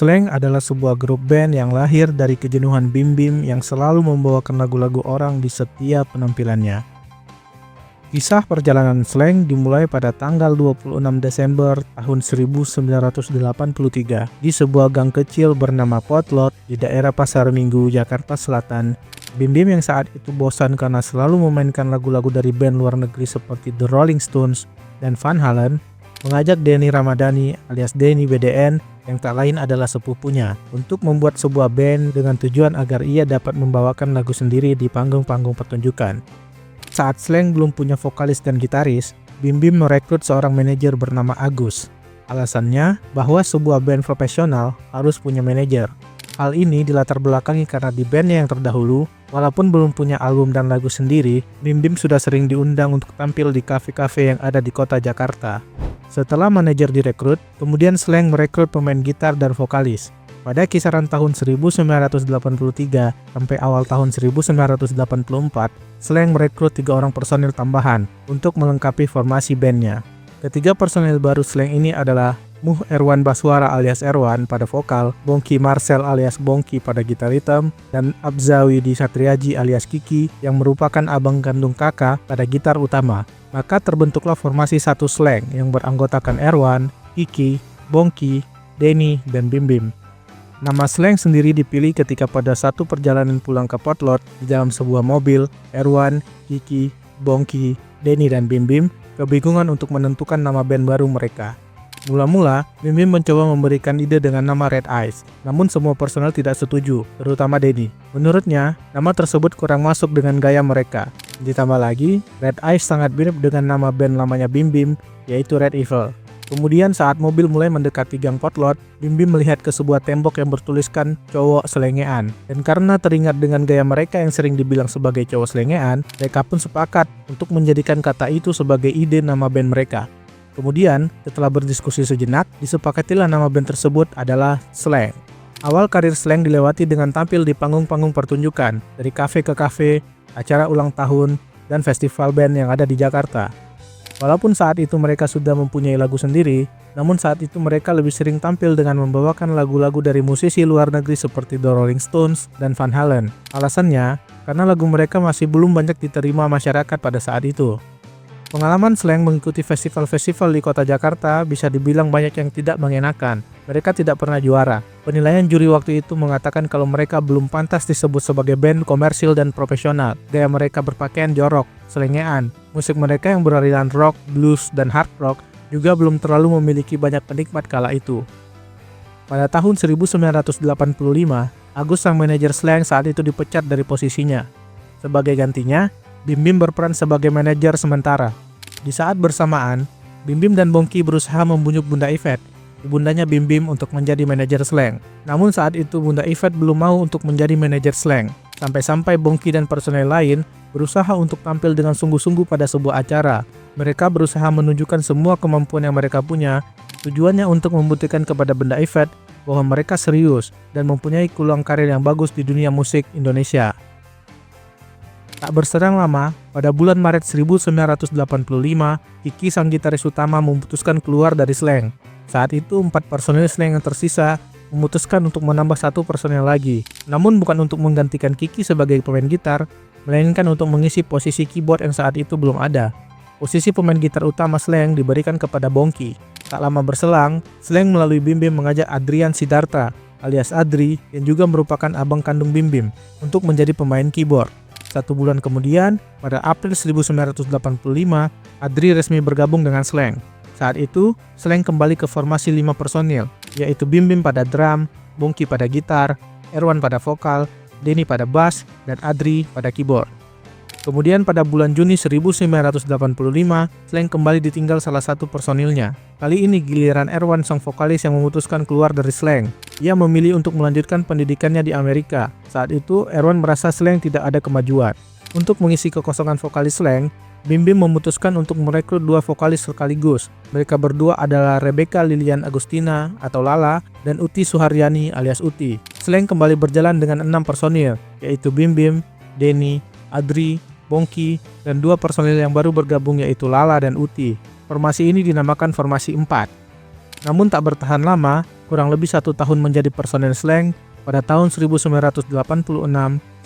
Slank adalah sebuah grup band yang lahir dari kejenuhan Bim Bim yang selalu membawakan lagu-lagu orang di setiap penampilannya. Kisah perjalanan Slank dimulai pada tanggal 26 Desember tahun 1983 di sebuah gang kecil bernama Potlot di daerah Pasar Minggu, Jakarta Selatan. Bim Bim yang saat itu bosan karena selalu memainkan lagu-lagu dari band luar negeri seperti The Rolling Stones dan Van Halen, mengajak Denny Ramadhani alias Denny BDN yang tak lain adalah sepupunya untuk membuat sebuah band dengan tujuan agar ia dapat membawakan lagu sendiri di panggung-panggung pertunjukan. Saat Slank belum punya vokalis dan gitaris, Bim Bim merekrut seorang manajer bernama Agus. Alasannya bahwa sebuah band profesional harus punya manajer. Hal ini dilatar belakangi karena di bandnya yang terdahulu, walaupun belum punya album dan lagu sendiri, Bim Bim sudah sering diundang untuk tampil di kafe-kafe yang ada di kota Jakarta. Setelah manajer direkrut, kemudian Slank merekrut pemain gitar dan vokalis. Pada kisaran tahun 1983 sampai awal tahun 1984, Slank merekrut 3 orang personil tambahan untuk melengkapi formasi bandnya. Ketiga personil baru Slank ini adalah Muh Erwan Baswara alias Erwan pada vokal, Bongki Marcel alias Bongki pada gitar hitam, dan Abzawi di Satriaji alias Kiki yang merupakan abang kandung kakak pada gitar utama. Maka terbentuklah formasi satu Slank yang beranggotakan Erwan, Kiki, Bongki, Denny, dan Bim Bim. Nama Slank sendiri dipilih ketika pada satu perjalanan pulang ke Potlot di dalam sebuah mobil, Erwan, Kiki, Bongki, Denny, dan Bim Bim kebingungan untuk menentukan nama band baru mereka. Mula-mula, Bim Bim mencoba memberikan ide dengan nama Red Eyes, namun semua personel tidak setuju, terutama Denny. Menurutnya, nama tersebut kurang masuk dengan gaya mereka. Ditambah lagi, Red Eyes sangat mirip dengan nama band lamanya Bim Bim, yaitu Red Evil. Kemudian saat mobil mulai mendekati gang Potlot, Bim Bim melihat ke sebuah tembok yang bertuliskan cowok selengean. Dan karena teringat dengan gaya mereka yang sering dibilang sebagai cowok selengean, mereka pun sepakat untuk menjadikan kata itu sebagai ide nama band mereka. Kemudian, setelah berdiskusi sejenak, disepakatilah nama band tersebut adalah Slank. Awal karir Slank dilewati dengan tampil di panggung-panggung pertunjukan, dari kafe ke kafe, acara ulang tahun, dan festival band yang ada di Jakarta. Walaupun saat itu mereka sudah mempunyai lagu sendiri, namun saat itu mereka lebih sering tampil dengan membawakan lagu-lagu dari musisi luar negeri seperti The Rolling Stones dan Van Halen. Alasannya, karena lagu mereka masih belum banyak diterima masyarakat pada saat itu. Pengalaman Slank mengikuti festival-festival di kota Jakarta bisa dibilang banyak yang tidak mengenakan. Mereka tidak pernah juara. Penilaian juri waktu itu mengatakan kalau mereka belum pantas disebut sebagai band komersil dan profesional. Gaya mereka berpakaian jorok, selengean. Musik mereka yang beraliran rock, blues, dan hard rock juga belum terlalu memiliki banyak penikmat kala itu. Pada tahun 1985, Agus sang manajer Slank saat itu dipecat dari posisinya. Sebagai gantinya, Bim Bim berperan sebagai manajer sementara. Di saat bersamaan, Bim Bim dan Bongki berusaha membujuk Bunda Yvette, ibundanya Bim Bim, untuk menjadi manajer Slank. Namun saat itu Bunda Yvette belum mau untuk menjadi manajer Slank. Sampai-sampai Bongki dan personel lain berusaha untuk tampil dengan sungguh-sungguh pada sebuah acara. Mereka berusaha menunjukkan semua kemampuan yang mereka punya, tujuannya untuk membuktikan kepada Bunda Yvette bahwa mereka serius dan mempunyai peluang karir yang bagus di dunia musik Indonesia. Tak berselang lama, pada bulan Maret 1985, Kiki sang gitaris utama memutuskan keluar dari Slank. Saat itu 4 personil Slank yang tersisa memutuskan untuk menambah 1 personil lagi. Namun bukan untuk menggantikan Kiki sebagai pemain gitar, melainkan untuk mengisi posisi keyboard yang saat itu belum ada. Posisi pemain gitar utama Slank diberikan kepada Bongki. Tak lama berselang, Slank melalui Bim Bim mengajak Adrian Sidarta alias Adri yang juga merupakan abang kandung Bim Bim untuk menjadi pemain keyboard. 1 bulan kemudian, pada April 1985, Adri resmi bergabung dengan Slank. Saat itu, Slank kembali ke formasi 5 personil, yaitu Bim Bim pada drum, Bongki pada gitar, Erwan pada vokal, Denny pada bass, dan Adri pada keyboard. Kemudian pada bulan Juni 1985, Slank kembali ditinggal salah satu personilnya. Kali ini giliran Erwan sang vokalis yang memutuskan keluar dari Slank. Ia memilih untuk melanjutkan pendidikannya di Amerika. Saat itu, Erwan merasa Slank tidak ada kemajuan. Untuk mengisi kekosongan vokalis Slank, Bim Bim memutuskan untuk merekrut 2 vokalis sekaligus. Mereka berdua adalah Rebecca Lilian Agustina atau Lala dan Uti Suharyani alias Uti. Slank kembali berjalan dengan 6 personil, yaitu Bim Bim, Denny, Adri, Bongki, dan 2 personil yang baru bergabung yaitu Lala dan Uti. Formasi ini dinamakan formasi 4. Namun tak bertahan lama, kurang lebih 1 tahun menjadi personel Slank, pada tahun 1986,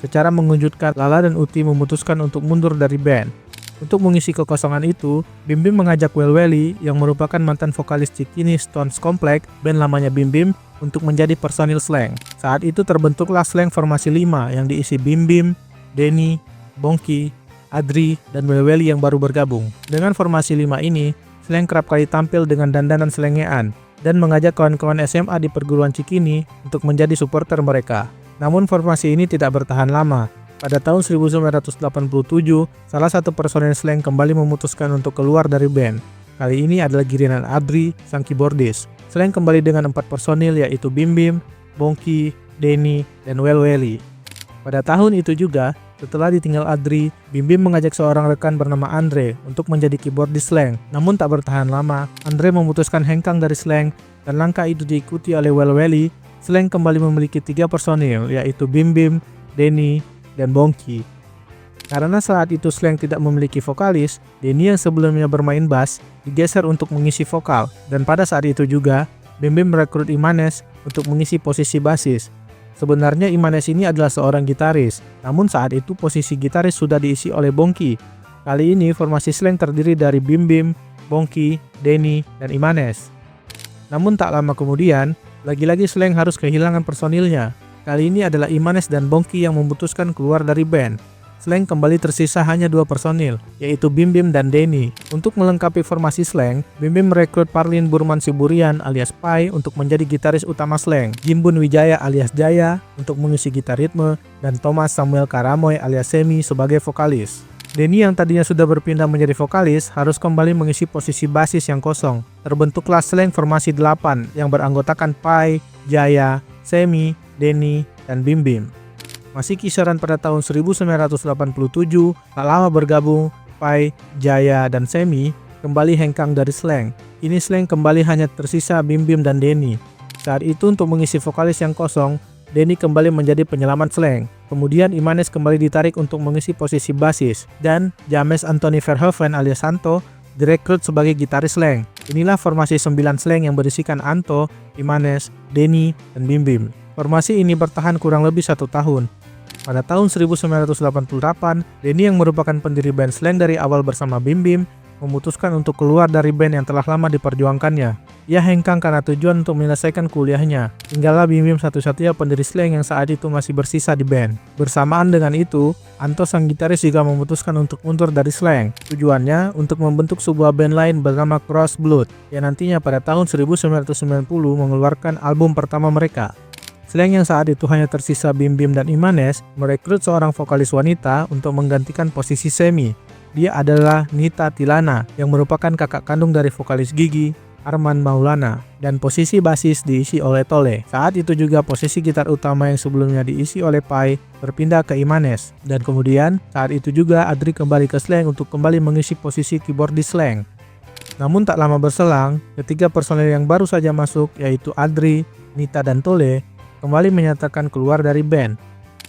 secara mengejutkan Lala dan Uti memutuskan untuk mundur dari band. Untuk mengisi kekosongan itu, Bim Bim mengajak Welweli yang merupakan mantan vokalis Cikini Stones Complex, band lamanya Bim Bim, untuk menjadi personil Slank. Saat itu terbentuklah Slank formasi 5 yang diisi Bim Bim, Denny, Bongki, Adri, dan Welweli yang baru bergabung. Dengan formasi 5 ini, Slank kerap kali tampil dengan dandanan slengean dan mengajak kawan-kawan SMA di perguruan Cikini untuk menjadi supporter mereka. Namun formasi ini tidak bertahan lama. Pada tahun 1987, salah satu personel Slank kembali memutuskan untuk keluar dari band. Kali ini adalah giliran Adri, sang keyboardis. Slank kembali dengan 4 personil yaitu Bim Bim, Bongki, Denny, dan Welweli. Pada tahun itu juga, setelah ditinggal Adri, Bim Bim mengajak seorang rekan bernama Andre untuk menjadi keyboardis Slank. Namun tak bertahan lama, Andre memutuskan hengkang dari Slank dan langkah itu diikuti oleh Welweli. Slank kembali memiliki 3 personil yaitu Bim Bim, Denny, dan Bongki. Karena saat itu Slank tidak memiliki vokalis, Denny yang sebelumnya bermain bass digeser untuk mengisi vokal, dan pada saat itu juga Bim Bim merekrut Imanes untuk mengisi posisi bassis. Sebenarnya Imanes ini adalah seorang gitaris, namun saat itu posisi gitaris sudah diisi oleh Bongki. Kali ini formasi Slank terdiri dari Bim Bim, Bongki, Denny, dan Imanes. Namun tak lama kemudian, lagi-lagi Slank harus kehilangan personilnya. Kali ini adalah Imanes dan Bongki yang memutuskan keluar dari band. Slank kembali tersisa hanya 2 personil, yaitu Bim Bim dan Denny. Untuk melengkapi formasi Slank, Bim Bim merekrut Parlin Burman Siburian alias Pai untuk menjadi gitaris utama Slank, Jimbun Wijaya alias Jaya untuk mengisi gitar ritme, dan Thomas Samuel Karamoy alias Semi sebagai vokalis. Denny yang tadinya sudah berpindah menjadi vokalis harus kembali mengisi posisi bassis yang kosong. Terbentuklah Slank formasi 8 yang beranggotakan Pai, Jaya, Semi, Denny, dan Bim Bim. Masih kisaran pada tahun 1987, tak lama bergabung, Pai, Jaya, dan Semi kembali hengkang dari Slank. Kini Slank kembali hanya tersisa Bim Bim dan Denny. Saat itu untuk mengisi vokalis yang kosong, Denny kembali menjadi penyelamat Slank. Kemudian Imanes kembali ditarik untuk mengisi posisi bassis, dan James Anthony Verhoeven alias Anto direkrut sebagai gitaris Slank. Inilah formasi 9 Slank yang berisikan Anto, Imanes, Denny, dan Bim Bim. Formasi ini bertahan kurang lebih 1 tahun. Pada tahun 1988, Denny yang merupakan pendiri band Slank dari awal bersama Bim Bim memutuskan untuk keluar dari band yang telah lama diperjuangkannya. Ia hengkang karena tujuan untuk menyelesaikan kuliahnya. Tinggallah Bim Bim satu-satunya pendiri Slank yang saat itu masih bersisa di band. Bersamaan dengan itu, Anto sang gitaris juga memutuskan untuk mundur dari Slank. Tujuannya untuk membentuk sebuah band lain bernama Cross Blood yang nantinya pada tahun 1990 mengeluarkan album pertama mereka. Slank yang saat itu hanya tersisa Bim Bim dan Imanes merekrut seorang vokalis wanita untuk menggantikan posisi Semi. Dia adalah Nita Tilana yang merupakan kakak kandung dari vokalis Gigi, Arman Maulana, dan posisi bassis diisi oleh Tole. Saat itu juga posisi gitar utama yang sebelumnya diisi oleh Pai berpindah ke Imanes, dan kemudian saat itu juga Adri kembali ke Slank untuk kembali mengisi posisi keyboardis Slank. Namun tak lama berselang, ketiga personel yang baru saja masuk yaitu Adri, Nita, dan Tole kembali menyatakan keluar dari band.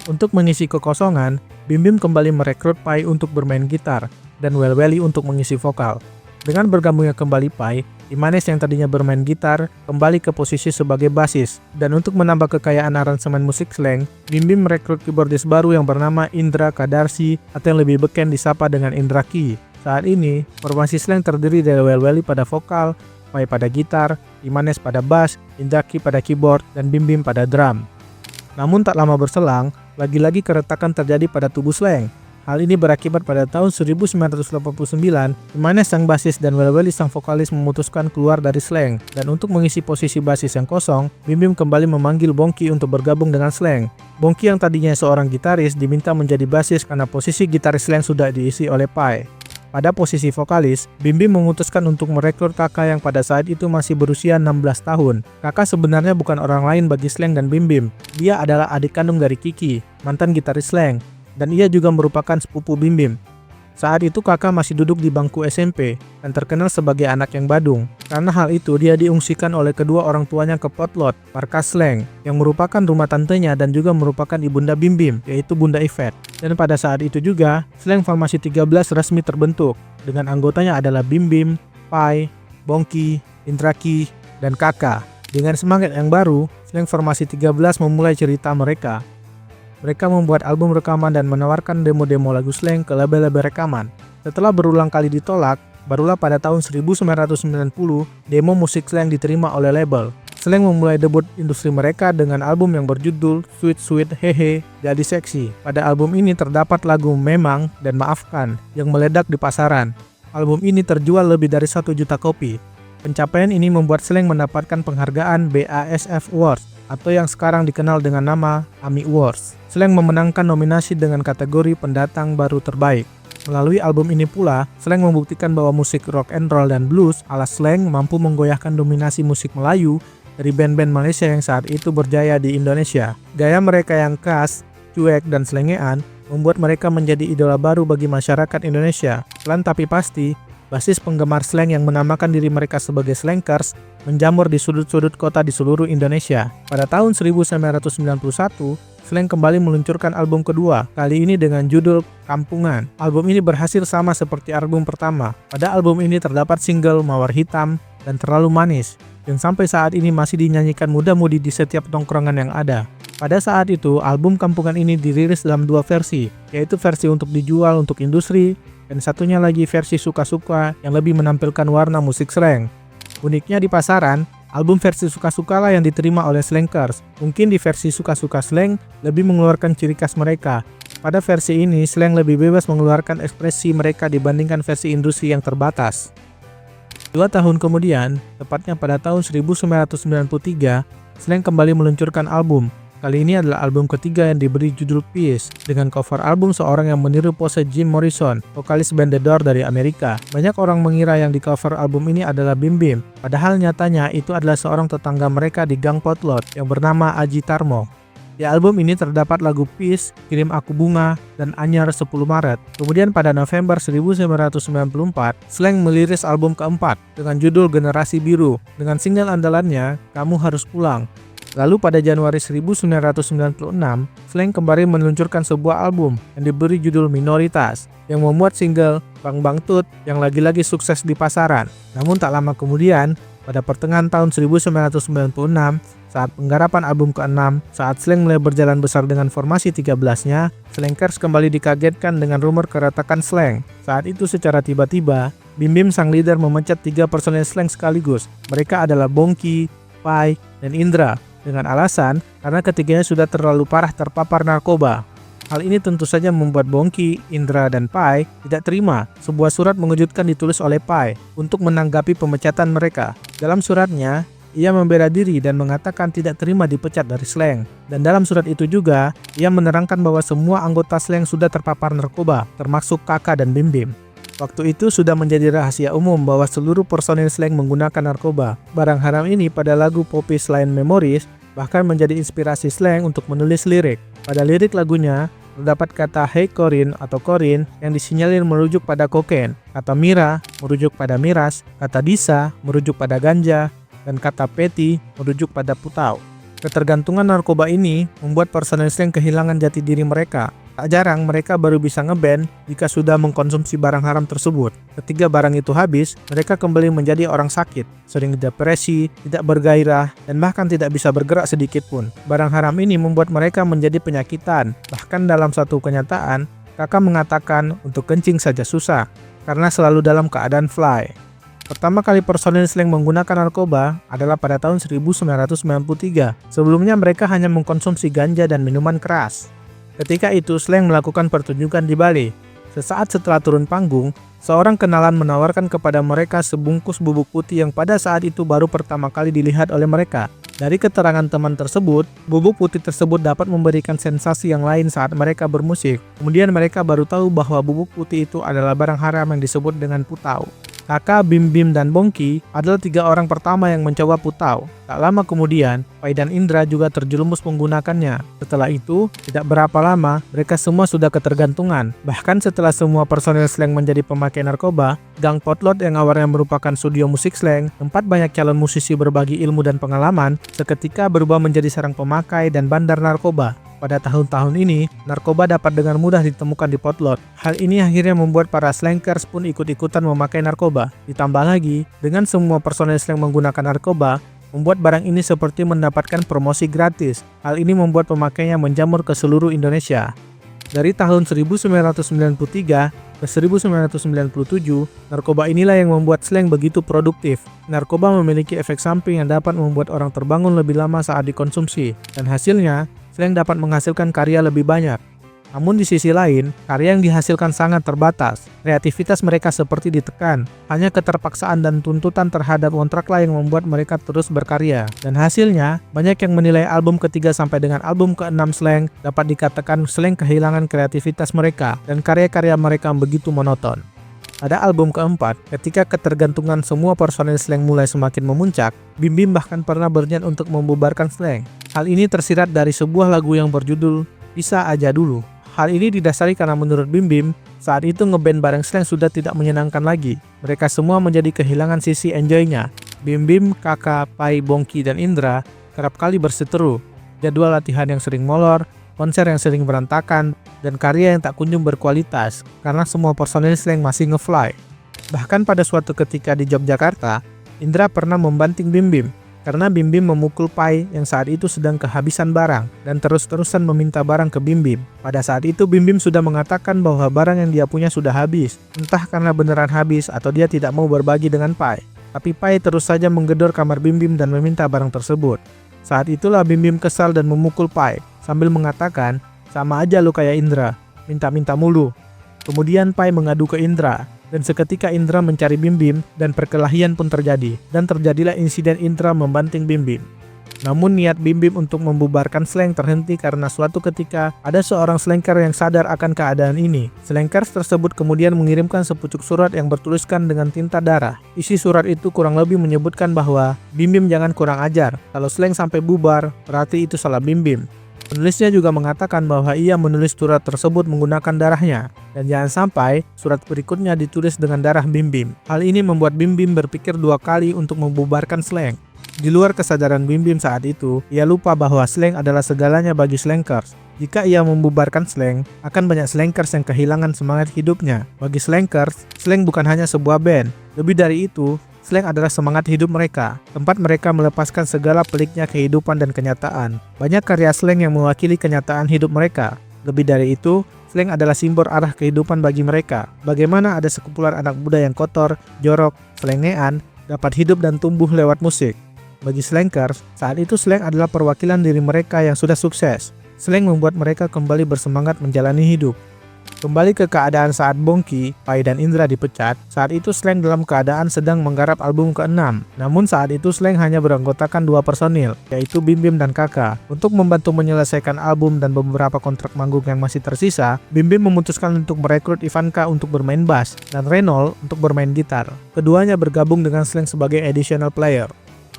Untuk mengisi kekosongan, Bim Bim kembali merekrut Pai untuk bermain gitar dan Welweli untuk mengisi vokal. Dengan bergabungnya kembali Pai, Imanes yang tadinya bermain gitar kembali ke posisi sebagai bassis. Dan untuk menambah kekayaan aransemen musik Slank, Bim Bim merekrut keyboardis baru yang bernama Indra Kadarsi atau yang lebih beken disapa dengan Indra Ki. Saat ini, formasi Slank terdiri dari Welweli pada vokal, Pai pada gitar, Imanes pada bass, Indra Ki pada keyboard, dan Bim Bim pada drum. Namun tak lama berselang, lagi-lagi keretakan terjadi pada tubuh Slank. Hal ini berakibat pada tahun 1989, Imanes sang bassis dan Welweli sang vokalis memutuskan keluar dari Slank. Dan untuk mengisi posisi bassis yang kosong, Bim Bim kembali memanggil Bongki untuk bergabung dengan Slank. Bongki yang tadinya seorang gitaris diminta menjadi bassis karena posisi gitaris Slank sudah diisi oleh Pai. Pada posisi vokalis, Bim Bim memutuskan untuk merekrut kakak yang pada saat itu masih berusia 16 tahun. Kakak sebenarnya bukan orang lain bagi Slank dan Bim Bim. Dia adalah adik kandung dari Kiki, mantan gitaris Slank, dan ia juga merupakan sepupu Bim Bim. Saat itu kakak masih duduk di bangku SMP dan terkenal sebagai anak yang badung. Karena hal itu dia diungsikan oleh kedua orang tuanya ke Potlot, markas Slank, yang merupakan rumah tantenya dan juga merupakan ibunda Bim Bim, yaitu Bunda Yvette. Dan pada saat itu juga, Slank formasi 13 resmi terbentuk, dengan anggotanya adalah Bim Bim, Pai, Bongki, Indra Ki, dan kakak. Dengan semangat yang baru, Slank Formasi 13 memulai cerita mereka. Mereka membuat album rekaman dan menawarkan demo-demo lagu Slank ke label-label rekaman. Setelah berulang kali ditolak, barulah pada tahun 1990 demo musik Slank diterima oleh label. Slank memulai debut industri mereka dengan album yang berjudul Sweet Sweet Hehe Jadi Seksi. Pada album ini terdapat lagu Memang dan Maafkan yang meledak di pasaran. Album ini terjual lebih dari 1 juta kopi. Pencapaian ini membuat Slank mendapatkan penghargaan BASF Awards atau yang sekarang dikenal dengan nama AMI Awards. Slank memenangkan nominasi dengan kategori pendatang baru terbaik. Melalui album ini pula, Slank membuktikan bahwa musik rock and roll dan blues ala Slank mampu menggoyahkan dominasi musik Melayu dari band-band Malaysia yang saat itu berjaya di Indonesia. Gaya mereka yang khas, cuek, dan slengean membuat mereka menjadi idola baru bagi masyarakat Indonesia. Pelan tapi pasti, basis penggemar Slank yang menamakan diri mereka sebagai Slankers menjamur di sudut-sudut kota di seluruh Indonesia. Pada tahun 1991, Slank kembali meluncurkan album kedua, kali ini dengan judul Kampungan. Album ini berhasil sama seperti album pertama. Pada album ini terdapat single Mawar Hitam dan Terlalu Manis, yang sampai saat ini masih dinyanyikan muda-mudi di setiap tongkrongan yang ada. Pada saat itu, album Kampungan ini dirilis dalam 2 versi, yaitu versi untuk dijual untuk industri, dan satunya lagi versi suka-suka yang lebih menampilkan warna musik Slank. Uniknya di pasaran, album versi suka-suka lah yang diterima oleh Slankers. Mungkin di versi suka-suka Slank lebih mengeluarkan ciri khas mereka. Pada versi ini, Slank lebih bebas mengeluarkan ekspresi mereka dibandingkan versi industri yang terbatas. 2 tahun kemudian, tepatnya pada tahun 1993, Slank kembali meluncurkan album. Kali ini adalah album ketiga yang diberi judul Peace, dengan cover album seorang yang meniru pose Jim Morrison, vokalis band The Doors dari Amerika. Banyak orang mengira yang di cover album ini adalah Bim Bim, padahal nyatanya itu adalah seorang tetangga mereka di Gang Potlot yang bernama Aji Tarmo. Di album ini terdapat lagu Peace, Kirim Aku Bunga, dan Anyar 10 Maret. Kemudian pada November 1994, Slank meliris album keempat dengan judul Generasi Biru, dengan single andalannya Kamu Harus Pulang. Lalu pada Januari 1996, Slank kembali meluncurkan sebuah album yang diberi judul Minoritas, yang memuat single Bang Bang Tut yang lagi-lagi sukses di pasaran. Namun tak lama kemudian, pada pertengahan tahun 1996, saat penggarapan album ke-6, saat Slank mulai berjalan besar dengan formasi 13-nya, Slankers kembali dikagetkan dengan rumor keretakan Slank. Saat itu secara tiba-tiba, Bim Bim sang leader memecat 3 personel Slank sekaligus. Mereka adalah Bongki, Pai, dan Indra, dengan alasan karena ketiganya sudah terlalu parah terpapar narkoba. Hal ini tentu saja membuat Bongki, Indra, dan Pai tidak terima. Sebuah surat mengejutkan ditulis oleh Pai untuk menanggapi pemecatan mereka. Dalam suratnya, ia membela diri dan mengatakan tidak terima dipecat dari Slank. Dan dalam surat itu juga, ia menerangkan bahwa semua anggota Slank sudah terpapar narkoba, termasuk Kakak dan Bim Bim. Waktu itu sudah menjadi rahasia umum bahwa seluruh personil Slank menggunakan narkoba. Barang haram ini pada lagu Poppy Selain Memories bahkan menjadi inspirasi Slank untuk menulis lirik. Pada lirik lagunya, terdapat kata Hey Corin atau Corin yang disinyalir merujuk pada kokain, kata Mira merujuk pada miras, kata Disa merujuk pada ganja, dan kata Peti merujuk pada putau. Ketergantungan narkoba ini membuat personel Slank kehilangan jati diri mereka. Tak jarang mereka baru bisa ngeband jika sudah mengkonsumsi barang haram tersebut. Ketika barang itu habis, mereka kembali menjadi orang sakit, sering depresi, tidak bergairah, dan bahkan tidak bisa bergerak sedikit pun. Barang haram ini membuat mereka menjadi penyakitan. Bahkan dalam satu kenyataan, Kakak mengatakan untuk kencing saja susah, karena selalu dalam keadaan fly. Pertama kali personil Slank menggunakan narkoba adalah pada tahun 1993. Sebelumnya mereka hanya mengkonsumsi ganja dan minuman keras. Ketika itu Slank melakukan pertunjukan di Bali. Sesaat setelah turun panggung, seorang kenalan menawarkan kepada mereka sebungkus bubuk putih yang pada saat itu baru pertama kali dilihat oleh mereka. Dari keterangan teman tersebut, bubuk putih tersebut dapat memberikan sensasi yang lain saat mereka bermusik. Kemudian mereka baru tahu bahwa bubuk putih itu adalah barang haram yang disebut dengan putau. Kakak, Bim Bim, dan Bongki adalah 3 orang pertama yang mencoba putau. Tak lama kemudian, Pai dan Indra juga terjerumus menggunakannya. Setelah itu, tidak berapa lama, mereka semua sudah ketergantungan. Bahkan setelah semua personel Slank menjadi pemakai narkoba, Gang Potlot yang awalnya merupakan studio musik Slank, tempat banyak calon musisi berbagi ilmu dan pengalaman, seketika berubah menjadi sarang pemakai dan bandar narkoba. Pada tahun-tahun ini, narkoba dapat dengan mudah ditemukan di Potlot. Hal ini akhirnya membuat para Slankers pun ikut-ikutan memakai narkoba. Ditambah lagi, dengan semua personel Slank menggunakan narkoba, membuat barang ini seperti mendapatkan promosi gratis. Hal ini membuat pemakainya menjamur ke seluruh Indonesia. Dari tahun 1993 ke 1997, narkoba inilah yang membuat slang begitu produktif. Narkoba memiliki efek samping yang dapat membuat orang terbangun lebih lama saat dikonsumsi, dan hasilnya, slang dapat menghasilkan karya lebih banyak. Namun di sisi lain, karya yang dihasilkan sangat terbatas. Kreativitas mereka seperti ditekan. Hanya keterpaksaan dan tuntutan terhadap kontraklah yang membuat mereka terus berkarya. Dan hasilnya, banyak yang menilai album ketiga sampai dengan album ke-6 slang dapat dikatakan slang kehilangan kreativitas mereka dan karya-karya mereka begitu monoton. Pada album keempat, ketika ketergantungan semua personil slang mulai semakin memuncak, Bim Bim bahkan pernah berniat untuk membubarkan slang. Hal ini tersirat dari sebuah lagu yang berjudul Bisa Aja Dulu. Hal ini didasari karena menurut Bim Bim, saat itu ngeband bareng slang sudah tidak menyenangkan lagi. Mereka semua menjadi kehilangan sisi enjoy-nya. Bim Bim, Kakak, Pai, Bongki, dan Indra kerap kali berseteru. Jadwal latihan yang sering molor, konser yang sering berantakan, dan karya yang tak kunjung berkualitas karena semua personil slang masih nge-fly. Bahkan pada suatu ketika di Yogyakarta, Indra pernah membanting Bim Bim karena Bim Bim memukul Pai yang saat itu sedang kehabisan barang dan terus-terusan meminta barang ke Bim Bim. Pada saat itu Bim Bim sudah mengatakan bahwa barang yang dia punya sudah habis, entah karena beneran habis atau dia tidak mau berbagi dengan Pai. Tapi Pai terus saja menggedor kamar Bim Bim dan meminta barang tersebut. Saat itulah Bim Bim kesal dan memukul Pai sambil mengatakan, "Sama aja lu kayak Indra, minta-minta mulu." Kemudian Pai mengadu ke Indra. Dan seketika Indra mencari Bim Bim dan perkelahian pun terjadi. Dan terjadilah insiden Indra membanting Bim Bim. Namun niat Bim Bim untuk membubarkan slang terhenti karena suatu ketika ada seorang slanker yang sadar akan keadaan ini. Slankers tersebut kemudian mengirimkan sepucuk surat yang bertuliskan dengan tinta darah. Isi surat itu kurang lebih menyebutkan bahwa Bim Bim jangan kurang ajar. Kalau slang sampai bubar, berarti itu salah Bim Bim. Penulisnya juga mengatakan bahwa ia menulis surat tersebut menggunakan darahnya, dan jangan sampai surat berikutnya ditulis dengan darah Bim Bim. Hal ini membuat Bim Bim berpikir dua kali untuk membubarkan slang. Di luar kesadaran Bim Bim saat itu, ia lupa bahwa slang adalah segalanya bagi slankers. Jika ia membubarkan slang, akan banyak slankers yang kehilangan semangat hidupnya. Bagi slankers, slang bukan hanya sebuah band. Lebih dari itu, slang adalah semangat hidup mereka, tempat mereka melepaskan segala peliknya kehidupan dan kenyataan. Banyak karya slang yang mewakili kenyataan hidup mereka. Lebih dari itu, slang adalah simbol arah kehidupan bagi mereka. Bagaimana ada sekumpulan anak muda yang kotor, jorok, selengean, dapat hidup dan tumbuh lewat musik. Bagi slankers, saat itu slang adalah perwakilan diri mereka yang sudah sukses. Slang membuat mereka kembali bersemangat menjalani hidup. Kembali ke keadaan saat Bongki, Pai, dan Indra dipecat, saat itu slang dalam keadaan sedang menggarap album ke-6. Namun saat itu slang hanya beranggotakan 2 personil, yaitu Bim Bim dan Kakak. Untuk membantu menyelesaikan album dan beberapa kontrak manggung yang masih tersisa, Bim Bim memutuskan untuk merekrut Ivanka untuk bermain bass, dan Renol untuk bermain gitar. Keduanya bergabung dengan slang sebagai additional player.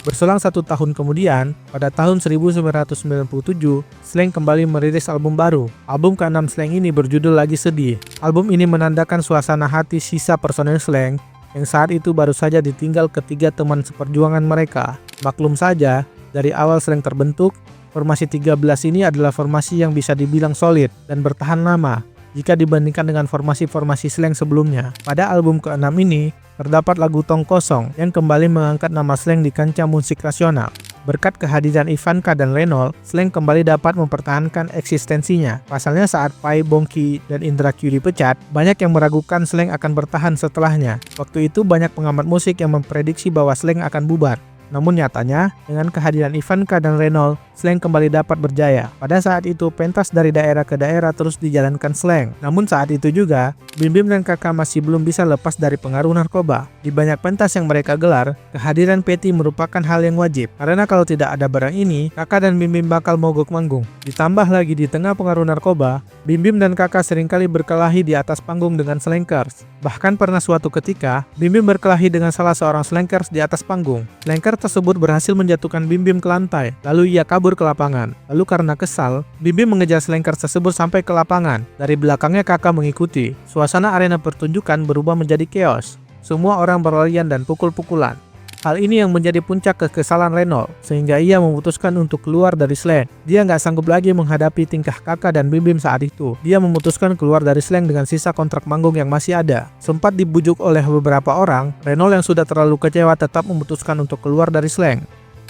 Berselang 1 tahun kemudian, pada tahun 1997, Slang kembali merilis album baru. Album ke-6 Slang ini berjudul Lagi Sedih. Album ini menandakan suasana hati sisa personel Slang yang saat itu baru saja ditinggal ketiga teman seperjuangan mereka. Maklum saja, dari awal Slang terbentuk, formasi 13 ini adalah formasi yang bisa dibilang solid dan bertahan lama jika dibandingkan dengan formasi-formasi slang sebelumnya. Pada album ke-6 ini, terdapat lagu Tong Kosong yang kembali mengangkat nama slang di kancah musik nasional. Berkat kehadiran Ivanka dan Renol, slang kembali dapat mempertahankan eksistensinya. Pasalnya saat Pai, Bongki, dan Indra Q dipecat, banyak yang meragukan slang akan bertahan setelahnya. Waktu itu banyak pengamat musik yang memprediksi bahwa slang akan bubar. Namun nyatanya, dengan kehadiran Ivanka dan Renol, slang kembali dapat berjaya. Pada saat itu, pentas dari daerah ke daerah terus dijalankan slang. Namun saat itu juga, Bim Bim dan Kakak masih belum bisa lepas dari pengaruh narkoba. Di banyak pentas yang mereka gelar, kehadiran Peti merupakan hal yang wajib. Karena kalau tidak ada barang ini, Kakak dan Bim Bim bakal mogok manggung. Ditambah lagi di tengah pengaruh narkoba, Bim Bim dan Kakak seringkali berkelahi di atas panggung dengan slankers. Bahkan pernah suatu ketika, Bim Bim berkelahi dengan salah seorang slankers di atas panggung. Slanker tersebut berhasil menjatuhkan Bim Bim ke lantai, lalu ia kabur ke lapangan. Lalu karena kesal, Bim Bim mengejar slanker tersebut sampai ke lapangan. Dari belakangnya Kakak mengikuti. Suasana arena pertunjukan berubah menjadi chaos. Semua orang berlarian dan pukul-pukulan. Hal ini yang menjadi puncak kekesalan Renol, sehingga ia memutuskan untuk keluar dari slang. Dia nggak sanggup lagi menghadapi tingkah Kakak dan Bim Bim saat itu. Dia memutuskan keluar dari slang dengan sisa kontrak manggung yang masih ada. Sempat dibujuk oleh beberapa orang, Renol yang sudah terlalu kecewa tetap memutuskan untuk keluar dari slang.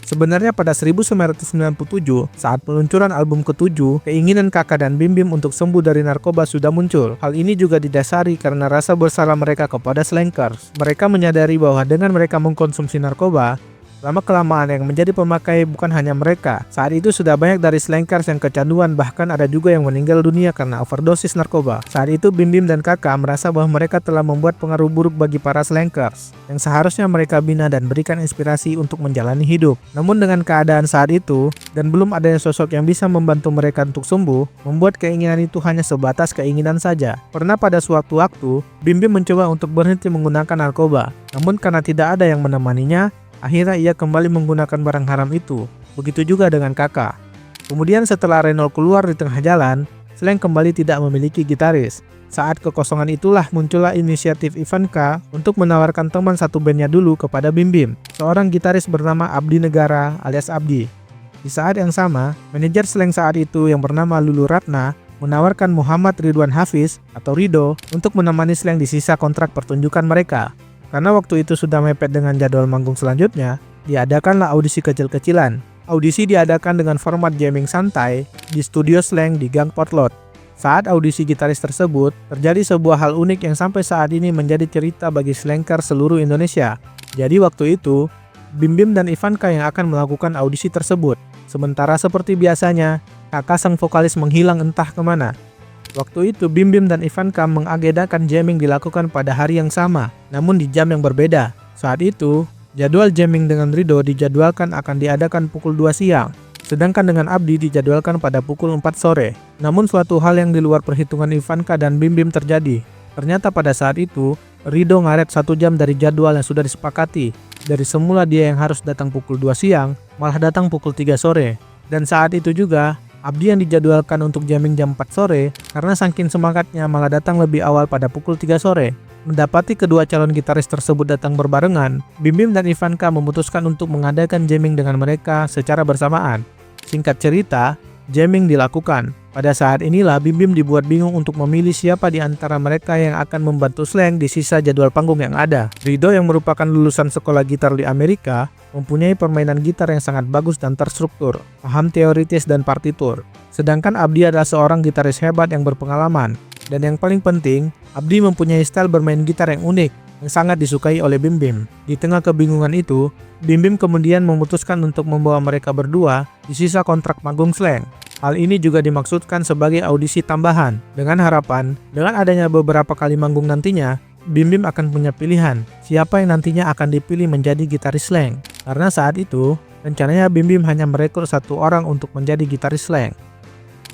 Sebenarnya pada 1997, saat peluncuran album ke-7, keinginan Kakak dan Bim Bim untuk sembuh dari narkoba sudah muncul. Hal ini juga didasari karena rasa bersalah mereka kepada slankers. Mereka menyadari bahwa dengan mereka mengkonsumsi narkoba, lama-kelamaan yang menjadi pemakai bukan hanya mereka. Saat itu sudah banyak dari slankers yang kecanduan, bahkan ada juga yang meninggal dunia karena overdosis narkoba. Saat itu Bim Bim dan Kakak merasa bahwa mereka telah membuat pengaruh buruk bagi para slankers, yang seharusnya mereka bina dan berikan inspirasi untuk menjalani hidup. Namun dengan keadaan saat itu, dan belum adanya sosok yang bisa membantu mereka untuk sembuh, membuat keinginan itu hanya sebatas keinginan saja. Pernah pada suatu waktu, Bim Bim mencoba untuk berhenti menggunakan narkoba. Namun karena tidak ada yang menemaninya, akhirnya ia kembali menggunakan barang haram itu. Begitu juga dengan Kakak. Kemudian setelah Reynold keluar di tengah jalan, Slank kembali tidak memiliki gitaris. Saat kekosongan itulah muncullah inisiatif Ivanka untuk menawarkan teman satu bandnya dulu kepada Bim Bim, seorang gitaris bernama Abdi Negara alias Abdi. Di saat yang sama, manajer Slank saat itu yang bernama Lulu Ratna menawarkan Muhammad Ridwan Hafiz atau Rido untuk menemani Slank di sisa kontrak pertunjukan mereka. Karena waktu itu sudah mepet dengan jadwal manggung selanjutnya, diadakanlah audisi kecil-kecilan. Audisi diadakan dengan format jamming santai di studio Slank di Gang Potlot. Saat audisi gitaris tersebut, terjadi sebuah hal unik yang sampai saat ini menjadi cerita bagi slanker seluruh Indonesia. Jadi waktu itu, Bim Bim dan Ivanka yang akan melakukan audisi tersebut. Sementara seperti biasanya, Kakak sang vokalis menghilang entah kemana. Waktu itu Bim Bim dan Ivanka mengagendakan jamming dilakukan pada hari yang sama, namun di jam yang berbeda. Saat itu, jadwal jamming dengan Rido dijadwalkan akan diadakan pukul 2 siang, sedangkan dengan Abdi dijadwalkan pada pukul 4 sore. Namun suatu hal yang di luar perhitungan Ivanka dan Bim Bim terjadi. Ternyata pada saat itu, Rido ngaret 1 jam dari jadwal yang sudah disepakati. Dari semula dia yang harus datang pukul 2 siang, malah datang pukul 3 sore. Dan saat itu juga, Abdi yang dijadwalkan untuk jamming jam 4 sore, karena saking semangatnya malah datang lebih awal pada pukul 3 sore. Mendapati kedua calon gitaris tersebut datang berbarengan, Bim Bim dan Ivanka memutuskan untuk mengadakan jamming dengan mereka secara bersamaan. Singkat cerita, jamming dilakukan. Pada saat inilah Bim Bim dibuat bingung untuk memilih siapa di antara mereka yang akan membantu Slank di sisa jadwal panggung yang ada. Rido yang merupakan lulusan sekolah gitar di Amerika, mempunyai permainan gitar yang sangat bagus dan terstruktur, paham teoritis dan partitur. Sedangkan Abdi adalah seorang gitaris hebat yang berpengalaman. Dan yang paling penting, Abdi mempunyai style bermain gitar yang unik, yang sangat disukai oleh Bim Bim. Di tengah kebingungan itu, Bim Bim kemudian memutuskan untuk membawa mereka berdua di sisa kontrak manggung Slank. Hal ini juga dimaksudkan sebagai audisi tambahan, dengan harapan, dengan adanya beberapa kali manggung nantinya, Bim Bim akan punya pilihan siapa yang nantinya akan dipilih menjadi gitaris Slank. Karena saat itu, rencananya Bim Bim hanya merekrut 1 orang untuk menjadi gitaris Slank.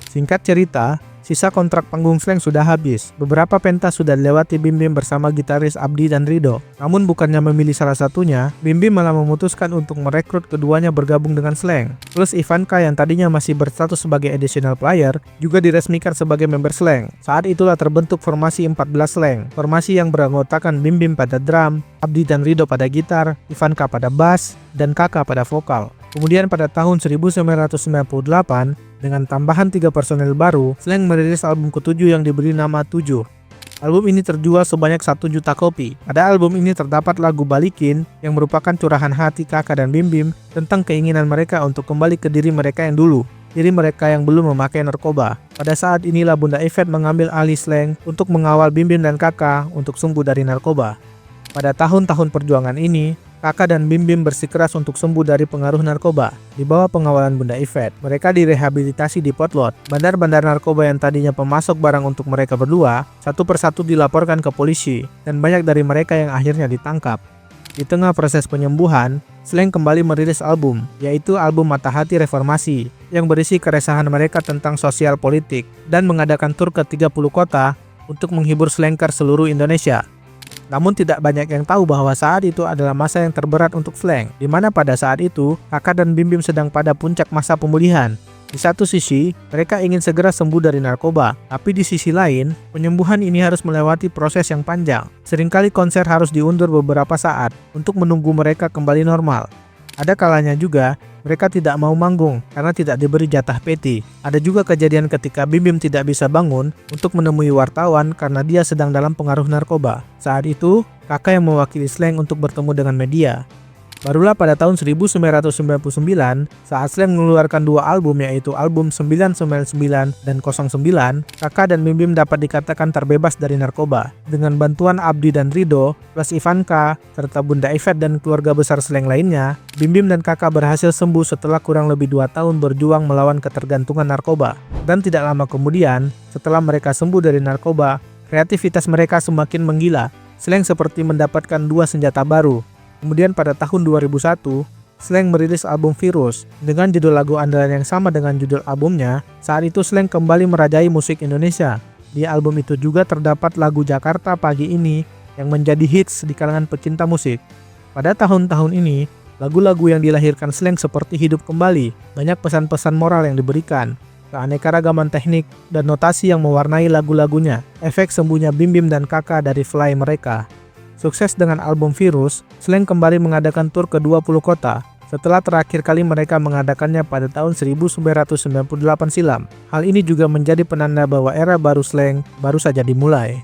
Singkat cerita, sisa kontrak panggung Slank sudah habis. Beberapa pentas sudah dilewati Bim Bim bersama gitaris Abdi dan Rido. Namun bukannya memilih salah satunya, Bim Bim malah memutuskan untuk merekrut keduanya bergabung dengan Slank. Plus Ivanka yang tadinya masih berstatus sebagai additional player, juga diresmikan sebagai member Slank. Saat itulah terbentuk formasi 14 Slank. Formasi yang beranggotakan Bim Bim pada drum, Abdi dan Rido pada gitar, Ivanka pada bass, dan Kakak pada vokal. Kemudian pada tahun 1998, dengan tambahan 3 personel baru, Slank merilis album ke-7 yang diberi nama 7. Album ini terjual sebanyak 1 juta kopi. Pada album ini terdapat lagu Balikin yang merupakan curahan hati Kakak dan Bim Bim tentang keinginan mereka untuk kembali ke diri mereka yang dulu, diri mereka yang belum memakai narkoba. Pada saat inilah Bunda Yvette mengambil alih Slank untuk mengawal Bim Bim dan Kakak untuk sembuh dari narkoba. Pada tahun-tahun perjuangan ini, Kakak dan Bim Bim bersikeras untuk sembuh dari pengaruh narkoba. Di bawah pengawalan Bunda Yvette, mereka direhabilitasi di Potlot. Bandar-bandar narkoba yang tadinya pemasok barang untuk mereka berdua, satu persatu dilaporkan ke polisi, dan banyak dari mereka yang akhirnya ditangkap. Di tengah proses penyembuhan, Slank kembali merilis album, yaitu album Mata Hati Reformasi, yang berisi keresahan mereka tentang sosial politik, dan mengadakan tur ke 30 kota untuk menghibur slanker seluruh Indonesia. Namun tidak banyak yang tahu bahwa saat itu adalah masa yang terberat untuk Slank, di mana pada saat itu Kakak dan Bim Bim sedang pada puncak masa pemulihan. Di satu sisi, mereka ingin segera sembuh dari narkoba, tapi di sisi lain, penyembuhan ini harus melewati proses yang panjang. Seringkali konser harus diundur beberapa saat untuk menunggu mereka kembali normal. Ada kalanya juga mereka tidak mau manggung karena tidak diberi jatah peti. Ada juga kejadian ketika Bim Bim tidak bisa bangun untuk menemui wartawan karena dia sedang dalam pengaruh narkoba. Saat itu, Kakak yang mewakili Slank untuk bertemu dengan media. Barulah pada tahun 1999 saat Slank mengeluarkan dua album, yaitu album 999 dan 09, Kakak dan Bim Bim dapat dikatakan terbebas dari narkoba. Dengan bantuan Abdi dan Rido, plus Ivanka, serta Bunda Yvette dan keluarga besar Slank lainnya, Bim Bim dan Kakak berhasil sembuh setelah kurang lebih 2 tahun berjuang melawan ketergantungan narkoba. Dan tidak lama kemudian, setelah mereka sembuh dari narkoba, kreativitas mereka semakin menggila. Slank seperti mendapatkan dua senjata baru. Kemudian pada tahun 2001, Slank merilis album Virus dengan judul lagu andalan yang sama dengan judul albumnya. Saat itu Slank kembali merajai musik Indonesia. Di album itu juga terdapat lagu Jakarta Pagi Ini yang menjadi hits di kalangan pecinta musik. Pada tahun-tahun ini, lagu-lagu yang dilahirkan Slank seperti hidup kembali. Banyak pesan-pesan moral yang diberikan, keanekaragaman teknik dan notasi yang mewarnai lagu-lagunya. Efek sembuhnya Bim Bim dan Kakak dari Fly mereka. Sukses dengan album Virus, Slank kembali mengadakan tur ke 20 kota setelah terakhir kali mereka mengadakannya pada tahun 1998 silam. Hal ini juga menjadi penanda bahwa era baru Slank baru saja dimulai.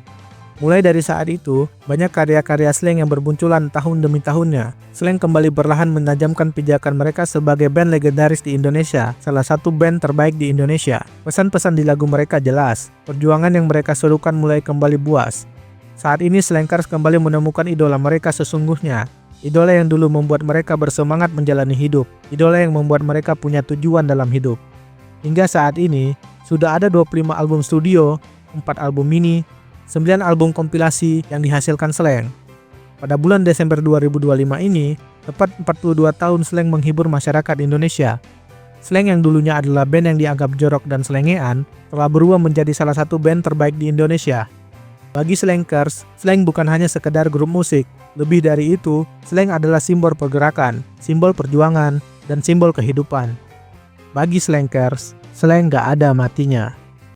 Mulai dari saat itu, banyak karya-karya Slank yang bermunculan tahun demi tahunnya. Slank kembali perlahan menajamkan pijakan mereka sebagai band legendaris di Indonesia, salah satu band terbaik di Indonesia. Pesan-pesan di lagu mereka jelas, perjuangan yang mereka serukan mulai kembali buas. Saat ini Slankers kembali menemukan idola mereka sesungguhnya. Idola yang dulu membuat mereka bersemangat menjalani hidup. Idola yang membuat mereka punya tujuan dalam hidup. Hingga saat ini, sudah ada 25 album studio, 4 album mini, 9 album kompilasi yang dihasilkan Slank. Pada bulan Desember 2025 ini, tepat 42 tahun Slank menghibur masyarakat Indonesia. Slank yang dulunya adalah band yang dianggap jorok dan selengean, telah berubah menjadi salah satu band terbaik di Indonesia. Bagi Slankers, Slank bukan hanya sekedar grup musik. Lebih dari itu, Slank adalah simbol pergerakan, simbol perjuangan, dan simbol kehidupan. Bagi Slankers, Slank gak ada matinya.